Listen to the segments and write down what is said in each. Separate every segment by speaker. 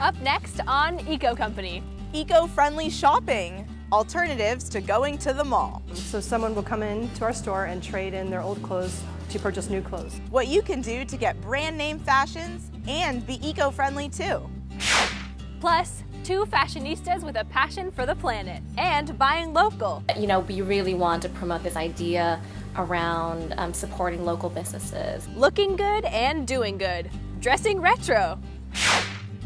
Speaker 1: Up next on Eco Company.
Speaker 2: Eco-friendly shopping, alternatives to going to the mall.
Speaker 3: So someone will come into our store and trade in their old clothes to purchase new clothes.
Speaker 2: What you can do to get brand name fashions and be eco-friendly too.
Speaker 1: Plus, 2 fashionistas with a passion for the planet and buying local.
Speaker 4: You know, we really want to promote this idea around supporting local businesses.
Speaker 1: Looking good and doing good. Dressing retro.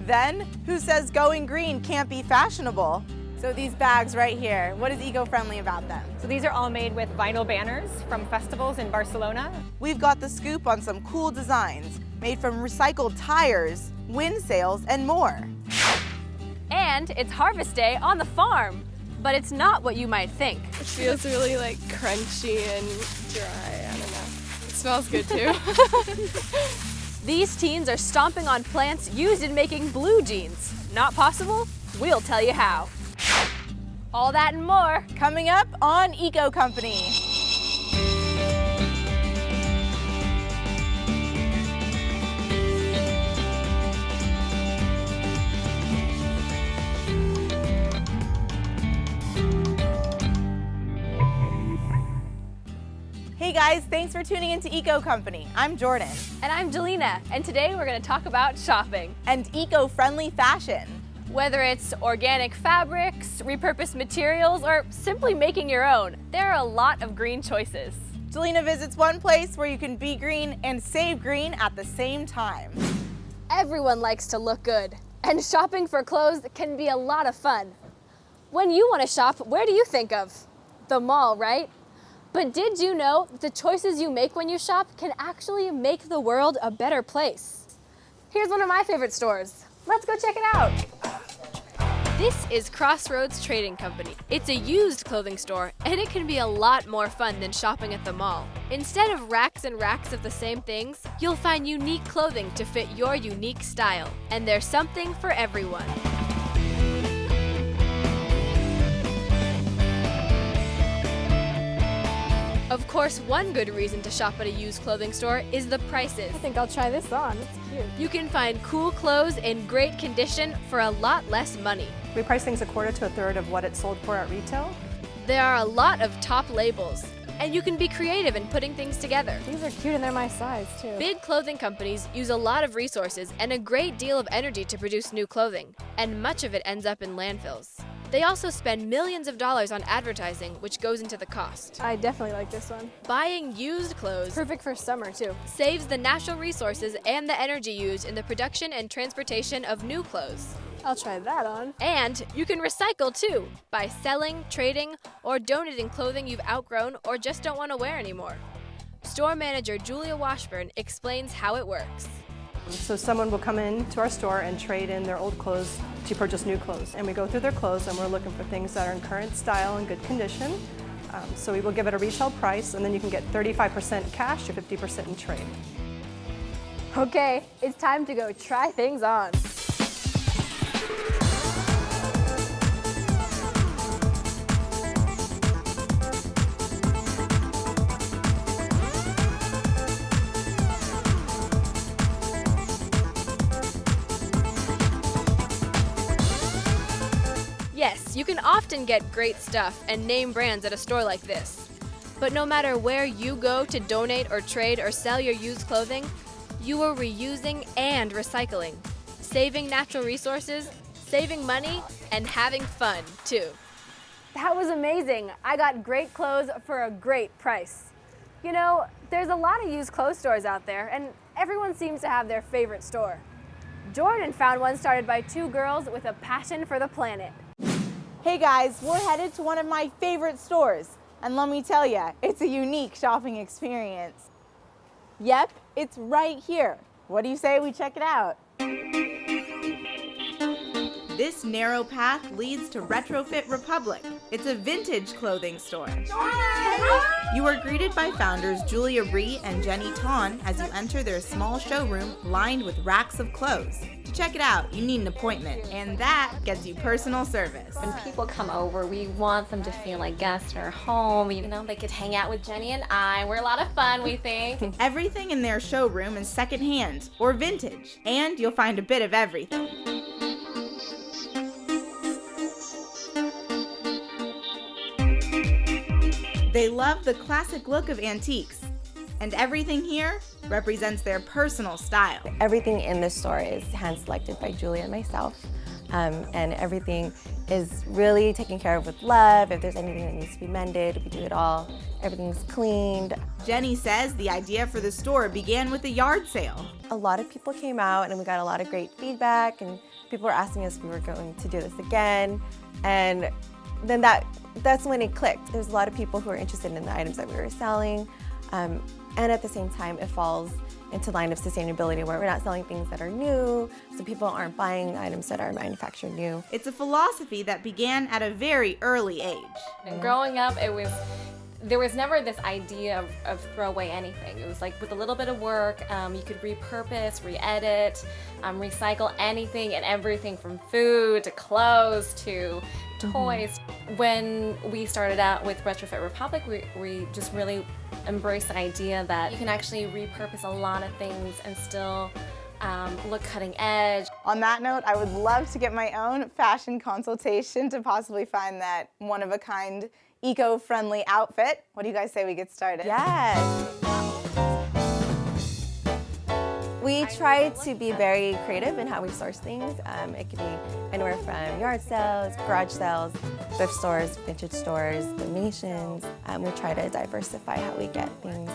Speaker 2: Then, who says going green can't be fashionable? So these bags right here, what is eco-friendly about them?
Speaker 5: So these are all made with vinyl banners from festivals in Barcelona.
Speaker 2: We've got the scoop on some cool designs made from recycled tires, wind sails, and more.
Speaker 1: And it's harvest day on the farm. But it's not what you might think.
Speaker 6: It feels really like crunchy and dry, I don't know. It smells good too.
Speaker 1: These teens are stomping on plants used in making blue jeans. Not possible? We'll tell you how. All that and more
Speaker 2: Coming up on Eco Company. Hey guys, thanks for tuning into Eco Company. I'm Jordan.
Speaker 1: And I'm Jalena, and today we're going to talk about shopping.
Speaker 2: And eco-friendly fashion.
Speaker 1: Whether it's organic fabrics, repurposed materials, or simply making your own, there are a lot of green choices.
Speaker 2: Jalena visits one place where you can be green and save green at the same time.
Speaker 1: Everyone likes to look good, and shopping for clothes can be a lot of fun. When you want to shop, where do you think of? The mall, right? But did you know the choices you make when you shop can actually make the world a better place? Here's one of my favorite stores. Let's go check it out. This is Crossroads Trading Company. It's a used clothing store, and it can be a lot more fun than shopping at the mall. Instead of racks and racks of the same things, you'll find unique clothing to fit your unique style. And there's something for everyone. Of course, one good reason to shop at a used clothing store is the prices.
Speaker 6: I think I'll try this on, it's cute.
Speaker 1: You can find cool clothes in great condition for a lot less money.
Speaker 3: We price things a quarter to a third of what it's sold for at retail.
Speaker 1: There are a lot of top labels, and you can be creative in putting things together.
Speaker 6: These are cute and they're my size too.
Speaker 1: Big clothing companies use a lot of resources and a great deal of energy to produce new clothing, and much of it ends up in landfills. They also spend millions of dollars on advertising, which goes into the cost.
Speaker 6: I definitely like this one.
Speaker 1: Buying used clothes
Speaker 6: Perfect for summer too.
Speaker 1: saves the natural resources and the energy used in the production and transportation of new clothes.
Speaker 6: I'll try that on.
Speaker 1: And you can recycle too, by selling, trading, or donating clothing you've outgrown or just don't want to wear anymore. Store manager Julia Washburn explains how it works.
Speaker 3: So someone will come into our store and trade in their old clothes to purchase new clothes. And we go through their clothes and we're looking for things that are in current style and good condition. So we will give it a retail price, and then you can get 35% cash or 50% in trade.
Speaker 6: Okay, it's time to go try things on.
Speaker 1: Yes, you can often get great stuff and name brands at a store like this. But no matter where you go to donate or trade or sell your used clothing, you are reusing and recycling, saving natural resources, saving money, and having fun too.
Speaker 6: That was amazing. I got great clothes for a great price. You know, there's a lot of used clothes stores out there, and everyone seems to have their favorite store. Jordan found one started by 2 girls with a passion for the planet.
Speaker 2: Hey guys, we're headed to one of my favorite stores. And let me tell you, it's a unique shopping experience. Yep, it's right here. What do you say we check it out? This narrow path leads to Retrofit Republic. It's a vintage clothing store. You are greeted by founders Julia Ree and Jenny Ton as you enter their small showroom lined with racks of clothes. To check it out, you need an appointment, and that gets you personal service.
Speaker 4: When people come over, we want them to feel like guests in our home. You know, they could hang out with Jenny and I. We're a lot of fun, we think.
Speaker 2: Everything in their showroom is secondhand or vintage, and you'll find a bit of everything. They love the classic look of antiques, and everything here represents their personal style.
Speaker 7: Everything in this store is hand-selected by Julia and myself, and everything is really taken care of with love. If there's anything that needs to be mended, we do it all. Everything's cleaned.
Speaker 2: Jenny says the idea for the store began with a yard sale.
Speaker 7: A lot of people came out and we got a lot of great feedback, and people were asking us if we were going to do this again. And then that's when it clicked. There's a lot of people who are interested in the items that we were selling. And at the same time, it falls into line of sustainability where we're not selling things that are new, so people aren't buying items that are manufactured new.
Speaker 2: It's a philosophy that began at a very early age.
Speaker 4: And growing up, there was never this idea of throw away anything. It was like with a little bit of work, you could repurpose, re-edit, recycle anything and everything from food to clothes to toys. When we started out with Retrofit Republic, we just really embraced the idea that you can actually repurpose a lot of things and still look cutting edge.
Speaker 2: On that note, I would love to get my own fashion consultation to possibly find that one-of-a-kind eco-friendly outfit. What do you guys say we get started?
Speaker 7: Yes. We try to be very creative in how we source things. It could be anywhere from yard sales, garage sales, thrift stores, vintage stores, donations. We try to diversify how we get things.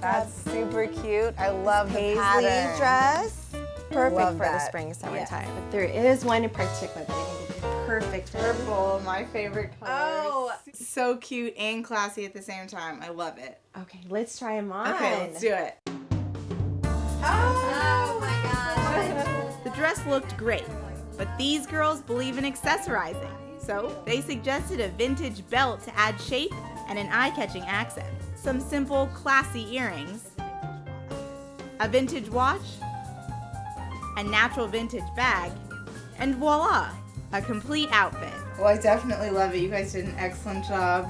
Speaker 2: That's super cute. I love the
Speaker 7: Paisley
Speaker 2: pattern.
Speaker 7: dress, perfect
Speaker 2: Love
Speaker 7: for the
Speaker 2: that.
Speaker 7: spring, summertime.
Speaker 2: Yes.
Speaker 7: But there is one in particular that I think would be perfect for
Speaker 2: Purple, my favorite color.
Speaker 7: Oh.
Speaker 2: So cute and classy at the same time. I love it.
Speaker 7: Okay, let's try them on.
Speaker 2: Okay, let's do it.
Speaker 4: Oh my God.
Speaker 2: The dress looked great, but these girls believe in accessorizing. So they suggested a vintage belt to add shape and an eye-catching accent. Some simple, classy earrings, a vintage watch, a natural vintage bag, and voila, a complete outfit. Well, I definitely love it. You guys did an excellent job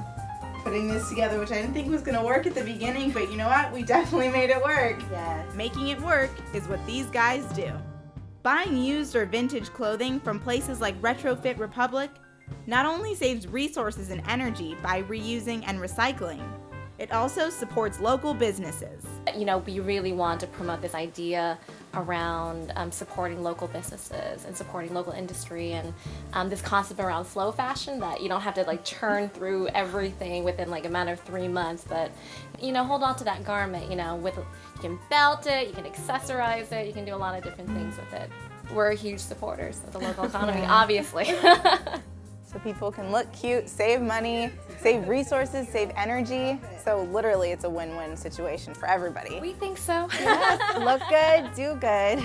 Speaker 2: putting this together, which I didn't think was gonna work at the beginning, but you know what? We definitely made it work.
Speaker 7: Yes.
Speaker 2: Making it work is what these guys do. Buying used or vintage clothing from places like Retrofit Republic not only saves resources and energy by reusing and recycling, it also supports local businesses.
Speaker 4: You know, we really want to promote this idea around supporting local businesses and supporting local industry, and this concept around slow fashion, that you don't have to like churn through everything within like a matter of 3 months, but you know, hold on to that garment, you know, you can belt it, you can accessorize it, you can do a lot of different things with it. We're huge supporters of the local economy, obviously.
Speaker 2: So people can look cute, save money, save resources, save energy. So literally it's a win-win situation for everybody.
Speaker 4: We think so.
Speaker 7: Yes, look good, do good.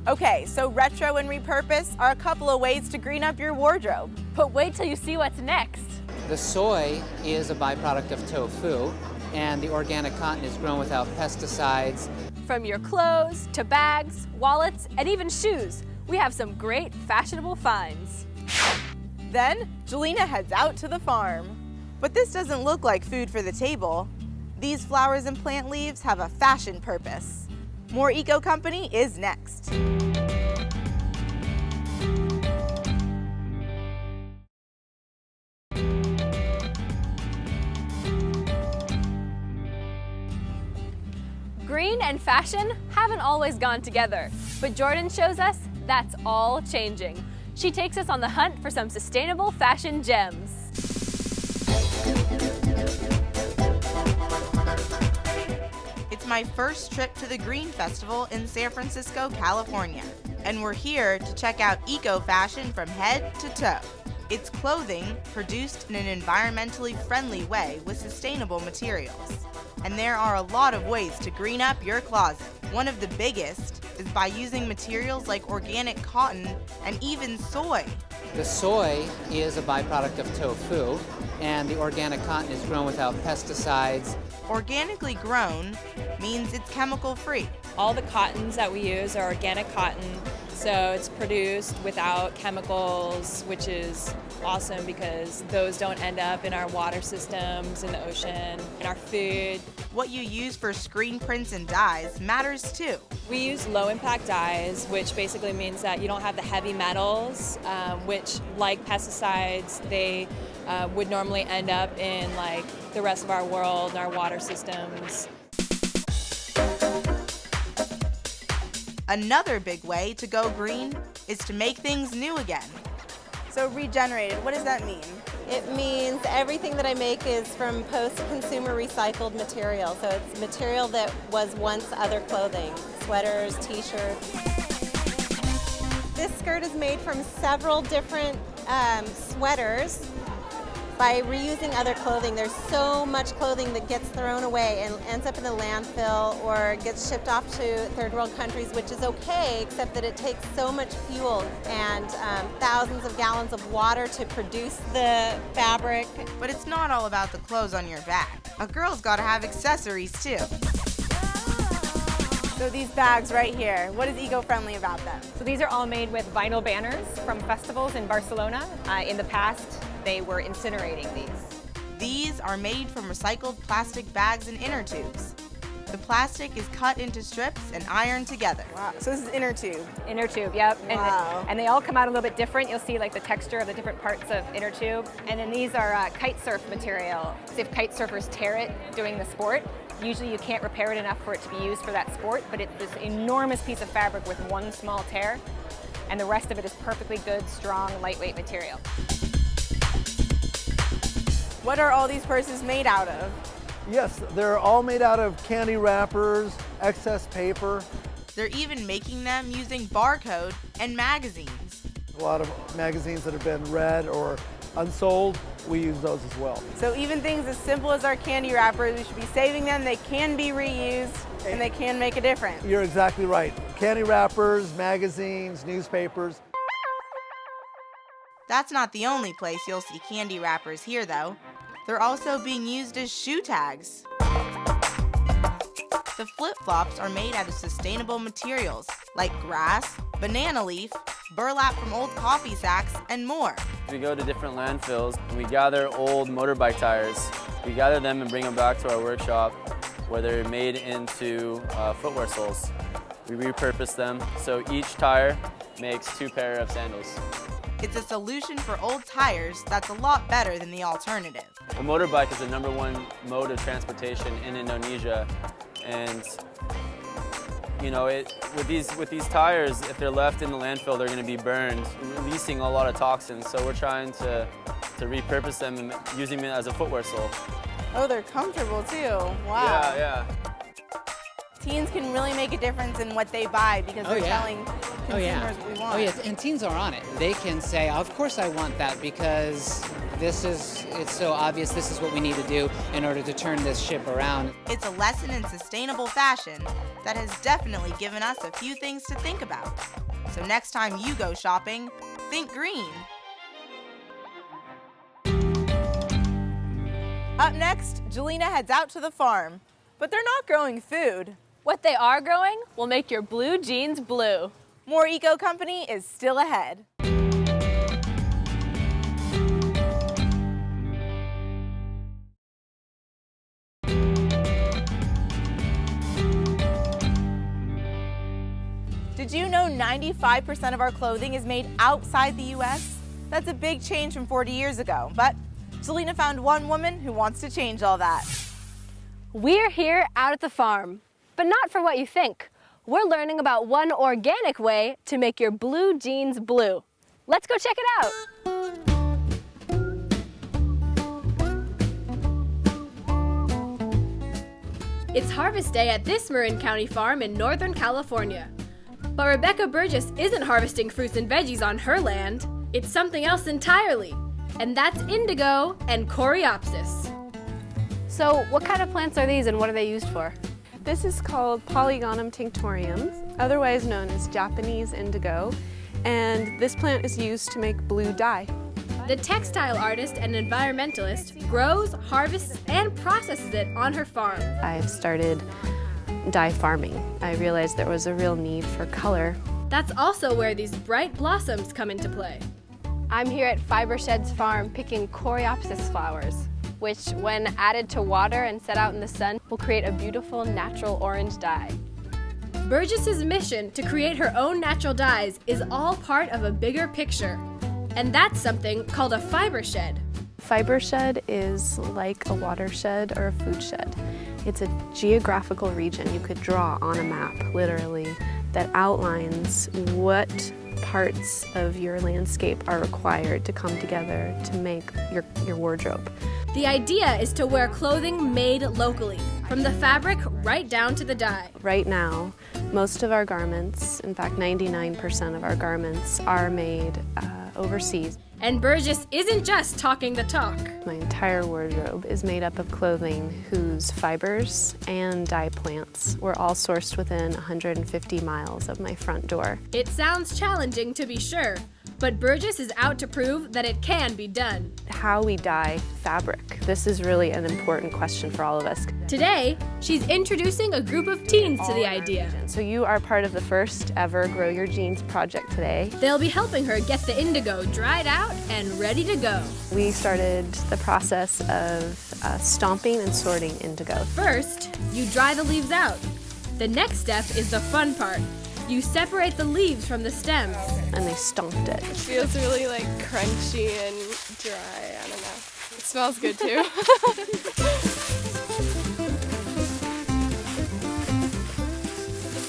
Speaker 2: Okay, so retro and repurpose are a couple of ways to green up your wardrobe.
Speaker 6: But wait till you see what's next.
Speaker 8: The soy is a byproduct of tofu, and the organic cotton is grown without pesticides.
Speaker 6: From your clothes to bags, wallets, and even shoes, we have some great fashionable finds.
Speaker 2: Then, Jalena heads out to the farm. But this doesn't look like food for the table. These flowers and plant leaves have a fashion purpose. More Eco Company is next.
Speaker 6: Green and fashion haven't always gone together, but Jordan shows us that's all changing. She takes us on the hunt for some sustainable fashion gems.
Speaker 2: It's my first trip to the Green Festival in San Francisco, California, and we're here to check out eco fashion from head to toe. It's clothing produced in an environmentally friendly way with sustainable materials. And there are a lot of ways to green up your closet. One of the biggest is by using materials like organic cotton and even soy.
Speaker 8: The soy is a byproduct of tofu, and the organic cotton is grown without pesticides.
Speaker 2: Organically grown means it's chemical free.
Speaker 9: All the cottons that we use are organic cotton, so it's produced without chemicals, which is awesome because those don't end up in our water systems, in the ocean, in our food.
Speaker 2: What you use for screen prints and dyes matters too.
Speaker 9: We use low impact dyes, which basically means that you don't have the heavy metals, which, like pesticides, they would normally end up in like the rest of our world, our water systems.
Speaker 2: Another big way to go green is to make things new again. So regenerated, what does that mean?
Speaker 7: It means everything that I make is from post-consumer recycled material. So it's material that was once other clothing, sweaters, t-shirts. This skirt is made from several different sweaters. By reusing other clothing, there's so much clothing that gets thrown away and ends up in a landfill or gets shipped off to third world countries, which is okay, except that it takes so much fuel and thousands of gallons of water to produce the fabric.
Speaker 2: But it's not all about the clothes on your back. A girl's gotta have accessories too. So these bags right here, what is eco-friendly about them?
Speaker 5: So these are all made with vinyl banners from festivals in Barcelona. In the past, they were incinerating these.
Speaker 2: These are made from recycled plastic bags and inner tubes. The plastic is cut into strips and ironed together. Wow, so this is inner tube.
Speaker 5: Inner tube, yep.
Speaker 2: Wow.
Speaker 5: And they all come out a little bit different. You'll see like the texture of the different parts of inner tube. And then these are kite surf material. So if kite surfers tear it doing the sport, usually you can't repair it enough for it to be used for that sport, but it's this enormous piece of fabric with one small tear, and the rest of it is perfectly good, strong, lightweight material.
Speaker 2: What are all these purses made out of?
Speaker 10: Yes, they're all made out of candy wrappers, excess paper.
Speaker 2: They're even making them using barcode and magazines.
Speaker 10: A lot of magazines that have been read or unsold, we use those as well.
Speaker 2: So even things as simple as our candy wrappers, we should be saving them. They can be reused and they can make a difference.
Speaker 10: You're exactly right. Candy wrappers, magazines, newspapers.
Speaker 2: That's not the only place you'll see candy wrappers here though. They're also being used as shoe tags. The flip-flops are made out of sustainable materials like grass, banana leaf, burlap from old coffee sacks, and more.
Speaker 11: We go to different landfills and we gather old motorbike tires. We gather them and bring them back to our workshop where they're made into footwear soles. We repurpose them, so each tire makes 2 pairs of sandals.
Speaker 2: It's a solution for old tires that's a lot better than the alternative.
Speaker 11: A motorbike is the #1 mode of transportation in Indonesia, and you know, with these tires, if they're left in the landfill, they're going to be burned, releasing a lot of toxins. So we're trying to repurpose them and using them as a footwear sole.
Speaker 2: Oh, they're comfortable too. Wow.
Speaker 11: Yeah.
Speaker 2: Teens can really make a difference in what they buy because they're telling consumers what we want.
Speaker 8: Oh yeah, and teens are on it. They can say, of course I want that because it's so obvious this is what we need to do in order to turn this ship around.
Speaker 2: It's a lesson in sustainable fashion that has definitely given us a few things to think about. So next time you go shopping, think green. Up next, Jalena heads out to the farm, but they're not growing food.
Speaker 6: What they are growing will make your blue jeans blue.
Speaker 2: More Eco Company is still ahead. Did you know 95% of our clothing is made outside the US? That's a big change from 40 years ago, but Jalena found one woman who wants to change all that.
Speaker 6: We're here out at the farm, but not for what you think. We're learning about one organic way to make your blue jeans blue. Let's go check it out. It's harvest day at this Marin County farm in Northern California. But Rebecca Burgess isn't harvesting fruits and veggies on her land. It's something else entirely, and that's indigo and coreopsis. So what kind of plants are these and what are they used for?
Speaker 12: This is called Polygonum tinctorium, otherwise known as Japanese indigo, and this plant is used to make blue dye.
Speaker 1: The textile artist and environmentalist grows, harvests, and processes it on her farm.
Speaker 12: I've started dye farming. I realized there was a real need for color.
Speaker 1: That's also where these bright blossoms come into play.
Speaker 6: I'm here at Fibershed's farm picking Coreopsis flowers, which when added to water and set out in the sun will create a beautiful natural orange dye.
Speaker 1: Burgess's mission to create her own natural dyes is all part of a bigger picture. And that's something called a fiber shed.
Speaker 12: Fiber shed is like a watershed or a food shed. It's a geographical region you could draw on a map, literally, that outlines what parts of your landscape are required to come together to make your wardrobe.
Speaker 1: The idea is to wear clothing made locally, from the fabric right down to the dye.
Speaker 12: Right now, most of our garments, in fact 99% of our garments, are made overseas.
Speaker 1: And Burgess isn't just talking the talk.
Speaker 12: My entire wardrobe is made up of clothing whose fibers and dye plants were all sourced within 150 miles of my front door.
Speaker 1: It sounds challenging to be sure, but Burgess is out to prove that it can be done.
Speaker 12: How we dye fabric. This is really an important question for all of us.
Speaker 1: Today, she's introducing a group of teens to the idea.
Speaker 12: So you are part of the first ever Grow Your Jeans project today.
Speaker 1: They'll be helping her get the indigo dried out and ready to go.
Speaker 12: We started the process of stomping and sorting indigo.
Speaker 1: First, you dry the leaves out. The next step is the fun part. You separate the leaves from the stems.
Speaker 12: And they stomped it.
Speaker 13: It feels really like crunchy and dry, I don't know. It smells good too.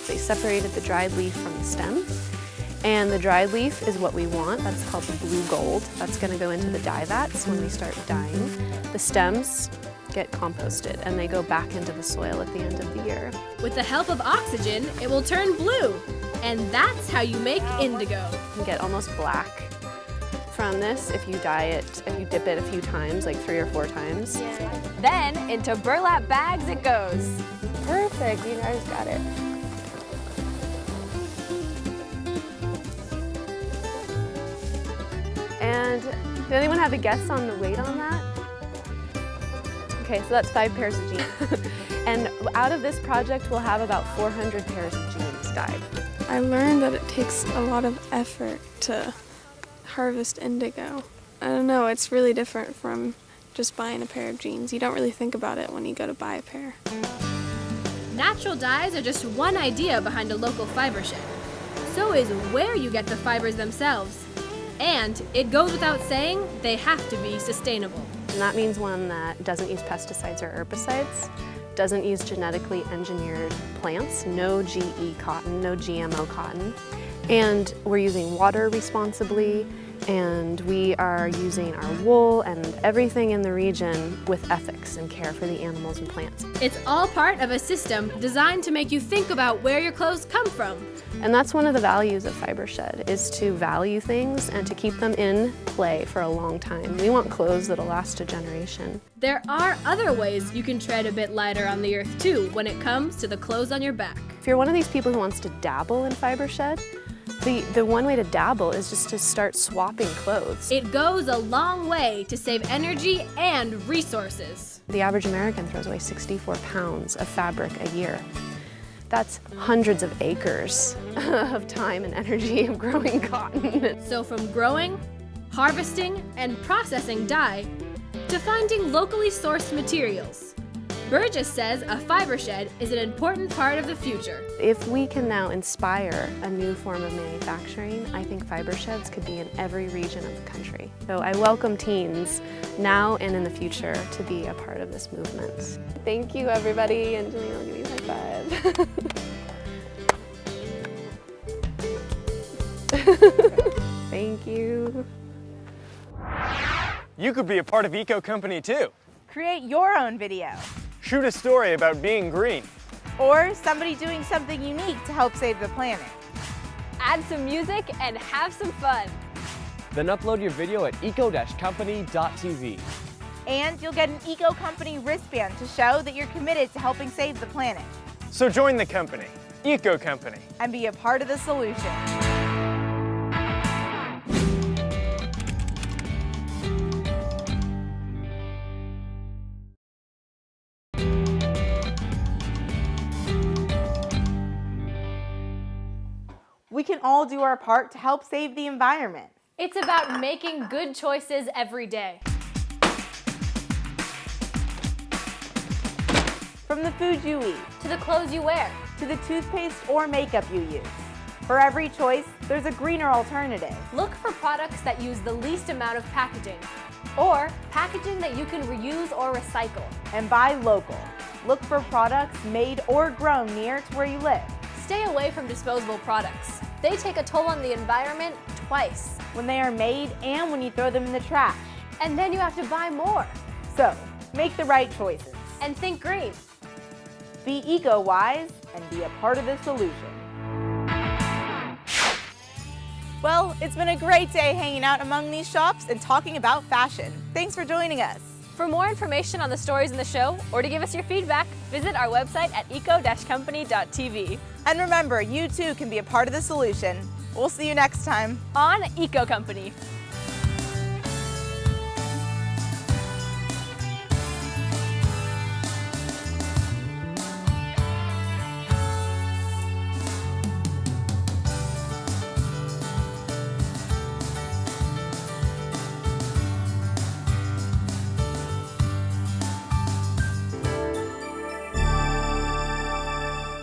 Speaker 12: They separated the dried leaf from the stem. And the dried leaf is what we want. That's called the blue gold. That's going to go into the dye vats when we start dyeing. The stems get composted and they go back into the soil at the end of the year.
Speaker 1: With the help of oxygen, it will turn blue. And that's how you make indigo.
Speaker 12: You can get almost black from this if you dye it, if you dip it a few times, like 3 or 4 times.
Speaker 6: Then into burlap bags it goes.
Speaker 12: Perfect, you guys got it. And did anyone have a guess on the weight on that? Okay, so that's 5 pairs of jeans. And out of this project, we'll have about 400 pairs of jeans dyed.
Speaker 13: I learned that it takes a lot of effort to harvest indigo. I don't know, it's really different from just buying a pair of jeans. You don't really think about it when you go to buy a pair.
Speaker 1: Natural dyes are just one idea behind a local fiber shed. So is where you get the fibers themselves. And it goes without saying, they have to be sustainable.
Speaker 12: And that means one that doesn't use pesticides or herbicides, doesn't use genetically engineered plants, no GE cotton, no GMO cotton. And we're using water responsibly, and we are using our wool and everything in the region with ethics and care for the animals and plants.
Speaker 1: It's all part of a system designed to make you think about where your clothes come from.
Speaker 12: And that's one of the values of Fibershed, is to value things and to keep them in play for a long time. We want clothes that'll last a generation.
Speaker 1: There are other ways you can tread a bit lighter on the earth too when it comes to the clothes on your back.
Speaker 12: If you're one of these people who wants to dabble in Fibershed, the one way to dabble is just to start swapping clothes.
Speaker 1: It goes a long way to save energy and resources.
Speaker 12: The average American throws away 64 pounds of fabric a year. That's hundreds of acres of time and energy of growing cotton.
Speaker 1: So from growing, harvesting, and processing dye, to finding locally sourced materials, Burgess says a fiber shed is an important part of the future.
Speaker 12: If we can now inspire a new form of manufacturing, I think fiber sheds could be in every region of the country. So I welcome teens now and in the future to be a part of this movement. Thank you, everybody, and Jalena will give you a high five. Thank you.
Speaker 14: You could be a part of Eco Company too.
Speaker 2: Create your own video.
Speaker 14: Shoot a story about being green.
Speaker 2: Or somebody doing something unique to help save the planet.
Speaker 6: Add some music and have some fun.
Speaker 15: Then upload your video at eco-company.tv.
Speaker 2: And you'll get an Eco Company wristband to show that you're committed to helping save the planet.
Speaker 14: So join the company, Eco Company.
Speaker 2: And be a part of the solution. We can all do our part to help save the environment.
Speaker 1: It's about making good choices every day.
Speaker 2: From the food you eat,
Speaker 1: To the clothes you wear.
Speaker 2: to the toothpaste or makeup you use. For every choice, there's a greener alternative.
Speaker 1: Look for products that use the least amount of packaging, or packaging that you can reuse or recycle.
Speaker 2: And buy local. Look for products made or grown near to where you live.
Speaker 1: Stay away from disposable products. They take a toll on the environment twice.
Speaker 2: When they are made and when you throw them in the trash.
Speaker 1: And then you have to buy more.
Speaker 2: So, make the right choices.
Speaker 1: And think green.
Speaker 2: Be eco-wise and be a part of the solution. Well, it's been a great day hanging out among these shops and talking about fashion. Thanks for joining us.
Speaker 1: For more information on the stories in the show, or to give us your feedback, visit our website at eco-company.tv.
Speaker 2: And remember, you too can be a part of the solution. We'll see you next time
Speaker 1: on Eco Company.